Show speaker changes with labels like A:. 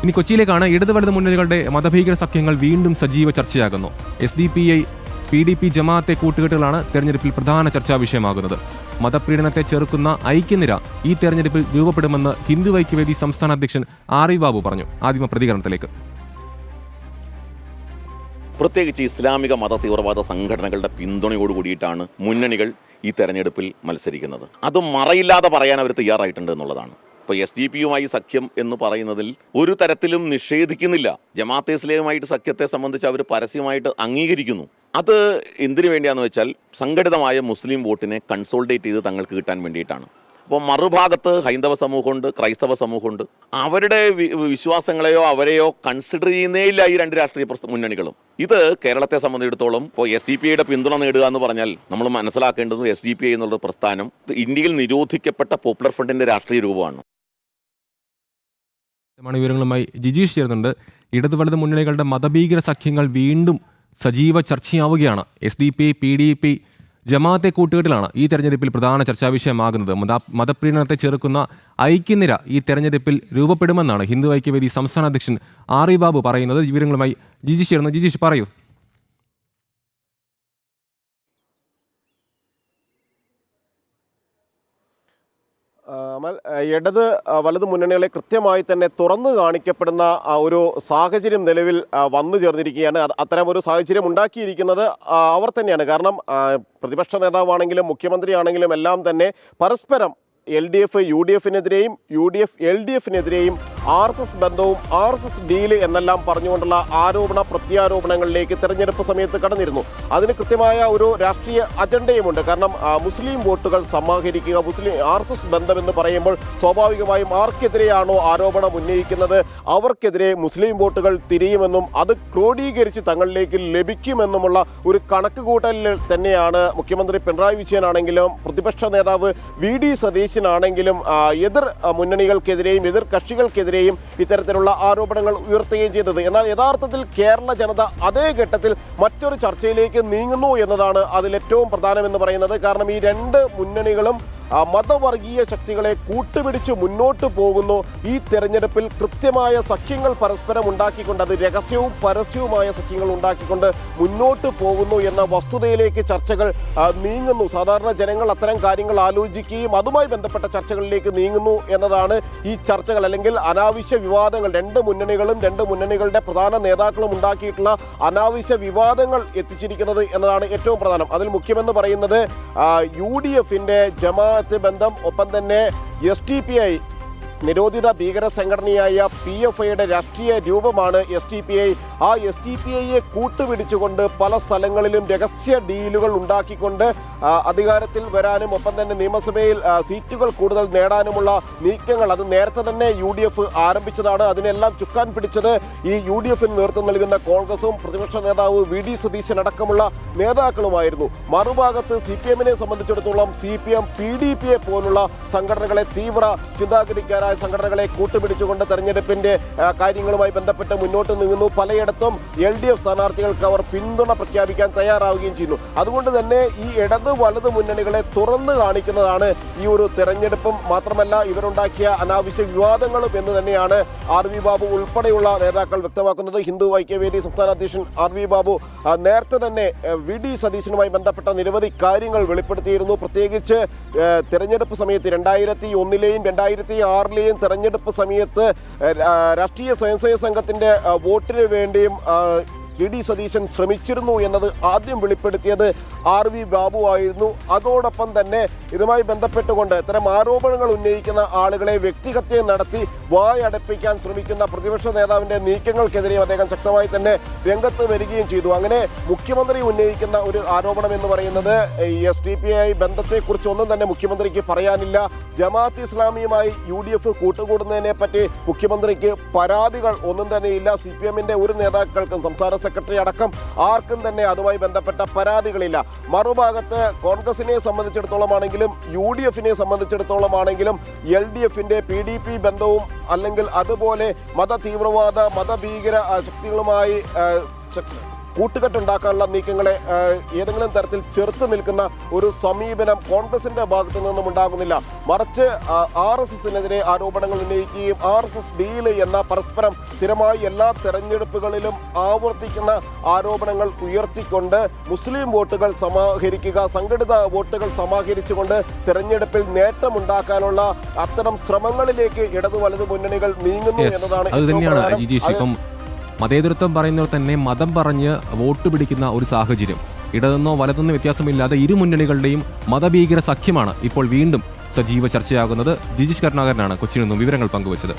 A: ഇനി കൊച്ചിയിലേക്കാണ്. ഇടത് വലത് മുന്നണികളുടെ മതഭീകര സഖ്യങ്ങൾ വീണ്ടും സജീവ ചർച്ചയാകുന്നു. SDPI PDP ജമാഅത്തെ കൂട്ടുകെട്ടുകളാണ് തെരഞ്ഞെടുപ്പിൽ പ്രധാന ചർച്ചാ വിഷയമാകുന്നത്. മതപീഡനത്തെ ചെറുക്കുന്ന ഐക്യനിര ഈ തെരഞ്ഞെടുപ്പിൽ രൂപപ്പെടുമെന്ന് ഹിന്ദു ഐക്യവേദി സംസ്ഥാന അധ്യക്ഷൻ RV ബാബു പറഞ്ഞു. ആദിമ പ്രതികരണത്തിലേക്ക്.
B: പ്രത്യേകിച്ച് ഇസ്ലാമിക മത തീവ്രവാദ സംഘടനകളുടെ പിന്തുണയോടുകൂടിയിട്ടാണ് മുന്നണികൾ ഈ തെരഞ്ഞെടുപ്പിൽ മത്സരിക്കുന്നത്. അത് മറയില്ലാതെ പറയാൻ അവർ തയ്യാറായിട്ടുണ്ട് എന്നുള്ളതാണ്. ഇപ്പോൾ SDPയുമായി സഖ്യം എന്ന് പറയുന്നതിൽ ഒരു തരത്തിലും നിഷേധിക്കുന്നില്ല. ജമാഅത്തെ ഇസ്ലാമുമായിട്ട് സഖ്യത്തെ സംബന്ധിച്ച് അവർ പരസ്യമായിട്ട് അംഗീകരിക്കുന്നു. അത് എന്തിനു വേണ്ടിയാണെന്ന് വെച്ചാൽ സംഘടിതമായ മുസ്ലിം വോട്ടിനെ കൺസോൾഡേറ്റ് ചെയ്ത് തങ്ങൾക്ക് കിട്ടാൻ വേണ്ടിയിട്ടാണ്. അപ്പോൾ മറുഭാഗത്ത് ഹൈന്ദവ സമൂഹമുണ്ട്, ക്രൈസ്തവ സമൂഹമുണ്ട്. അവരുടെ വിശ്വാസങ്ങളെയോ അവരെയോ കൺസിഡർ ചെയ്യുന്നേയില്ല ഈ രണ്ട് രാഷ്ട്രീയ മുന്നണികളും. ഇത് കേരളത്തെ സംബന്ധിച്ചിടത്തോളം ഇപ്പോൾ SDPIയുടെ പിന്തുണ നേടുക എന്ന് പറഞ്ഞാൽ നമ്മൾ മനസ്സിലാക്കേണ്ടത് SDPI എന്നുള്ള പ്രസ്ഥാനം ഇന്ത്യയിൽ നിരോധിക്കപ്പെട്ട പോപ്പുലർ ഫ്രണ്ടിന്റെ രാഷ്ട്രീയ രൂപമാണ്.
A: വിവരങ്ങളുമായി ജിജീഷ് ചേർന്നുണ്ട്. ഇടത് വലത് മുന്നണികളുടെ മതഭീകര സഖ്യങ്ങൾ വീണ്ടും സജീവ ചർച്ചയാവുകയാണ്. SDPI PDP ജമാഅത്തെ കൂട്ടുകെട്ടിലാണ് ഈ തെരഞ്ഞെടുപ്പിൽ പ്രധാന ചർച്ചാ വിഷയമാകുന്നത്. മതപീഡനത്തെ ചെറുക്കുന്ന ഐക്യനിര ഈ തെരഞ്ഞെടുപ്പിൽ രൂപപ്പെടുമെന്നാണ് ഹിന്ദു ഐക്യവേദി സംസ്ഥാന അധ്യക്ഷൻ RV ബാബു പറയുന്നത്. വിവരങ്ങളുമായി ജിജീഷ് ചേർന്നു. ജിജീഷ് പറയൂ.
C: ഇടത് വലത് മുന്നണികളെ കൃത്യമായി തന്നെ തുറന്നു കാണിക്കപ്പെടുന്ന ഒരു സാഹചര്യം നിലവിൽ വന്നു ചേർന്നിരിക്കുകയാണ്. അത്തരം ഒരു സാഹചര്യം ഉണ്ടാക്കിയിരിക്കുന്നത് അവർ തന്നെയാണ്. കാരണം പ്രതിപക്ഷ നേതാവാണെങ്കിലും മുഖ്യമന്ത്രിയാണെങ്കിലും എല്ലാം തന്നെ പരസ്പരം LDF UDFിനെതിരെയും UDF LDFിനെതിരെയും RSS ബന്ധവും RSS ഡീല് എന്നെല്ലാം പറഞ്ഞുകൊണ്ടുള്ള ആരോപണ പ്രത്യാരോപണങ്ങളിലേക്ക് തെരഞ്ഞെടുപ്പ് സമയത്ത് കടന്നിരുന്നു. അതിന് കൃത്യമായ ഒരു രാഷ്ട്രീയ അജണ്ടയുമുണ്ട്. കാരണം മുസ്ലിം വോട്ടുകൾ സമാഹരിക്കുക, മുസ്ലിം RSS ബന്ധമെന്ന് പറയുമ്പോൾ സ്വാഭാവികമായും ആർക്കെതിരെയാണോ ആരോപണം ഉന്നയിക്കുന്നത് അവർക്കെതിരെ മുസ്ലിം വോട്ടുകൾ തിരിയുമെന്നും അത് ക്രോഡീകരിച്ച് തങ്ങളിലേക്ക് ലഭിക്കുമെന്നുമുള്ള ഒരു കണക്കുകൂട്ടലിൽ തന്നെയാണ് മുഖ്യമന്ത്രി പിണറായി വിജയനാണെങ്കിലും പ്രതിപക്ഷ നേതാവ് VD സതീശനാണെങ്കിലും എതിർ മുന്നണികൾക്കെതിരെയും എതിർ കക്ഷികൾക്കെതിരെയും ഇത്തരത്തിലുള്ള ആരോപണങ്ങൾ ഉയർത്തുകയും ചെയ്തത്. എന്നാൽ യഥാർത്ഥത്തിൽ കേരള ജനത അതേ ഘട്ടത്തിൽ മറ്റൊരു ചർച്ചയിലേക്ക് നീങ്ങുന്നു എന്നതാണ് അതിൽ ഏറ്റവും പ്രധാനമെന്ന് പറയുന്നത്. കാരണം ഈ രണ്ട് മുന്നണികളും മതവർഗീയ ശക്തികളെ കൂട്ടുപിടിച്ച് മുന്നോട്ട് പോകുന്നു. ഈ തെരഞ്ഞെടുപ്പിൽ കൃത്യമായ സഖ്യങ്ങൾ പരസ്പരം ഉണ്ടാക്കിക്കൊണ്ട്, അത് രഹസ്യവും പരസ്യവുമായ സഖ്യങ്ങൾ ഉണ്ടാക്കിക്കൊണ്ട് മുന്നോട്ട് പോകുന്നു എന്ന വസ്തുതയിലേക്ക് ചർച്ചകൾ നീങ്ങുന്നു. സാധാരണ ജനങ്ങൾ അത്തരം കാര്യങ്ങൾ ആലോചിക്കുകയും അതുമായി ബന്ധപ്പെട്ട ചർച്ചകളിലേക്ക് നീങ്ങുന്നു എന്നതാണ് ഈ ചർച്ചകൾ. അല്ലെങ്കിൽ അനാവശ്യ വിവാദങ്ങൾ, രണ്ട് മുന്നണികളും രണ്ട് മുന്നണികളുടെ പ്രധാന നേതാക്കളും ഉണ്ടാക്കിയിട്ടുള്ള അനാവശ്യ വിവാദങ്ങൾ എത്തിച്ചിരിക്കുന്നത് എന്നതാണ് ഏറ്റവും പ്രധാനം. അതിൽ മുഖ്യമെന്ന് പറയുന്നത് UDFിന്റെ ജമാഅത്ത് ബന്ധം, ഒപ്പം തന്നെ SDPI നിരോധിത ഭീകര സംഘടനയായ PFIയുടെ രാഷ്ട്രീയ രൂപമാണ് SDPI. ആ SDPIയെ കൂട്ടുപിടിച്ചുകൊണ്ട് പല സ്ഥലങ്ങളിലും രഹസ്യ ഡീലുകൾ ഉണ്ടാക്കിക്കൊണ്ട് അധികാരത്തിൽ വരാനും ഒപ്പം തന്നെ നിയമസഭയിൽ സീറ്റുകൾ കൂടുതൽ നേടാനുമുള്ള നീക്കങ്ങൾ അത് നേരത്തെ തന്നെ UDF ആരംഭിച്ചതാണ്. അതിനെല്ലാം ചുക്കാൻ പിടിച്ചത് ഈ UDFിന് നേതൃത്വം നൽകുന്ന കോൺഗ്രസും പ്രതിപക്ഷ നേതാവ് VD സതീശൻ അടക്കമുള്ള നേതാക്കളുമായിരുന്നു. മറുഭാഗത്ത് CPMനെ സംബന്ധിച്ചിടത്തോളം CPM PDPയെ പോലുള്ള സംഘടനകളെ, തീവ്ര ചിന്താഗതിക്കാരായ സംഘടനകളെ കൂട്ടുപിടിച്ചുകൊണ്ട് തെരഞ്ഞെടുപ്പിന്റെ കാര്യങ്ങളുമായി ബന്ധപ്പെട്ട് മുന്നോട്ട് നീങ്ങുന്നു. പലയിടത്തും LDF സ്ഥാനാർത്ഥികൾക്ക് അവർ പിന്തുണ പ്രഖ്യാപിക്കാൻ തയ്യാറാവുകയും ചെയ്യുന്നു. അതുകൊണ്ട് തന്നെ ഈ ഇടത് വലത് മുന്നണികളെ തുറന്നു കാണിക്കുന്നതാണ് ഈ ഒരു തെരഞ്ഞെടുപ്പും. മാത്രമല്ല ഇവരുണ്ടാക്കിയ അനാവശ്യ വിവാദങ്ങളും എന്ന് തന്നെയാണ് RV ബാബു ഉൾപ്പെടെയുള്ള നേതാക്കൾ വ്യക്തമാക്കുന്നത്. ഹിന്ദു ഐക്യവേദി സംസ്ഥാന അധ്യക്ഷൻ RV ബാബു നേരത്തെ തന്നെ VD സതീശനുമായി ബന്ധപ്പെട്ട നിരവധി കാര്യങ്ങൾ വെളിപ്പെടുത്തിയിരുന്നു. പ്രത്യേകിച്ച് തെരഞ്ഞെടുപ്പ് സമയത്ത് 2001ലെയും 2006ലെയും തെരഞ്ഞെടുപ്പ് സമയത്ത് രാഷ്ട്രീയ സ്വയംസേവക സംഘത്തിന്റെ വോട്ടിന് വേണ്ടിയും VD സതീശൻ ശ്രമിച്ചിരുന്നു എന്നത് ആദ്യം വെളിപ്പെടുത്തിയത് RV ബാബു ആയിരുന്നു. അതോടൊപ്പം തന്നെ ഇതുമായി ബന്ധപ്പെട്ടുകൊണ്ട് ഇത്തരം ആരോപണങ്ങൾ ഉന്നയിക്കുന്ന ആളുകളെ വ്യക്തിഹത്യ നടത്തി വായടപ്പിക്കാൻ ശ്രമിക്കുന്ന പ്രതിപക്ഷ നേതാവിന്റെ നീക്കങ്ങൾക്കെതിരെയും അദ്ദേഹം ശക്തമായി തന്നെ രംഗത്ത് വരികയും ചെയ്തു. അങ്ങനെ മുഖ്യമന്ത്രി ഉന്നയിക്കുന്ന ഒരു ആരോപണം എന്ന് പറയുന്നത് SDPI ബന്ധത്തെക്കുറിച്ച് ഒന്നും തന്നെ മുഖ്യമന്ത്രിക്ക് പറയാനില്ല. ജമാഅത്ത് ഇസ്ലാമിയുമായി UDF കൂട്ടുകൂടുന്നതിനെ പറ്റി മുഖ്യമന്ത്രിക്ക് പരാതികൾ ഒന്നും തന്നെയില്ല. CPMന്റെ ഒരു നേതാക്കൾക്കും സംസ്ഥാന സെക്രട്ടറി അടക്കം ആർക്കും തന്നെ അതുമായി ബന്ധപ്പെട്ട പരാതികളില്ല. മറുഭാഗത്ത് കോൺഗ്രസിനെ സംബന്ധിച്ചിടത്തോളം ആണെങ്കിലും UDFിനെ സംബന്ധിച്ചിടത്തോളം ആണെങ്കിലും LDFിന്റെ PDP ബന്ധവും അല്ലെങ്കിൽ അതുപോലെ മത തീവ്രവാദ മതഭീകര ശക്തികളുമായി കൂട്ടുകെട്ടുണ്ടാക്കാനുള്ള നീക്കങ്ങളെ ഏതെങ്കിലും തരത്തിൽ ചെറുത്ത് നിൽക്കുന്ന ഒരു സമീപനം കോൺഗ്രസിന്റെ ഭാഗത്തു നിന്നും ഉണ്ടാകുന്നില്ല. മറിച്ച് RSSനെതിരെ ആരോപണങ്ങൾ ഉന്നയിക്കുകയും RSS ഡീൽ എന്ന പരസ്പരം സ്ഥിരമായി എല്ലാ തെരഞ്ഞെടുപ്പുകളിലും ആവർത്തിക്കുന്ന ആരോപണങ്ങൾ ഉയർത്തിക്കൊണ്ട് മുസ്ലിം വോട്ടുകൾ സമാഹരിക്കുക, സംഘടിത വോട്ടുകൾ സമാഹരിച്ചുകൊണ്ട് തെരഞ്ഞെടുപ്പിൽ നേട്ടമുണ്ടാക്കാനുള്ള അത്തരം ശ്രമങ്ങളിലേക്ക് ഇടതു വലതു മുന്നണികൾ നീങ്ങുന്നു എന്നതാണ്
A: അത് തന്നെയാണ് ജിജീഷ്. ഇപ്പം മതേതരത്വം പറയുന്നവർ തന്നെ മതം പറഞ്ഞ് വോട്ട് പിടിക്കുന്ന ഒരു സാഹചര്യം, ഇടതെന്നോ വലതെന്നോ വ്യത്യാസമില്ലാതെ ഇരു മുന്നണികളുടെയും മതഭീകര സഖ്യമാണ് ഇപ്പോൾ വീണ്ടും സജീവ ചർച്ചയാകുന്നത്. ജിജീഷ് കരുണാകരനാണ് കൊച്ചിയിൽ നിന്നും വിവരങ്ങൾ പങ്കുവച്ചത്.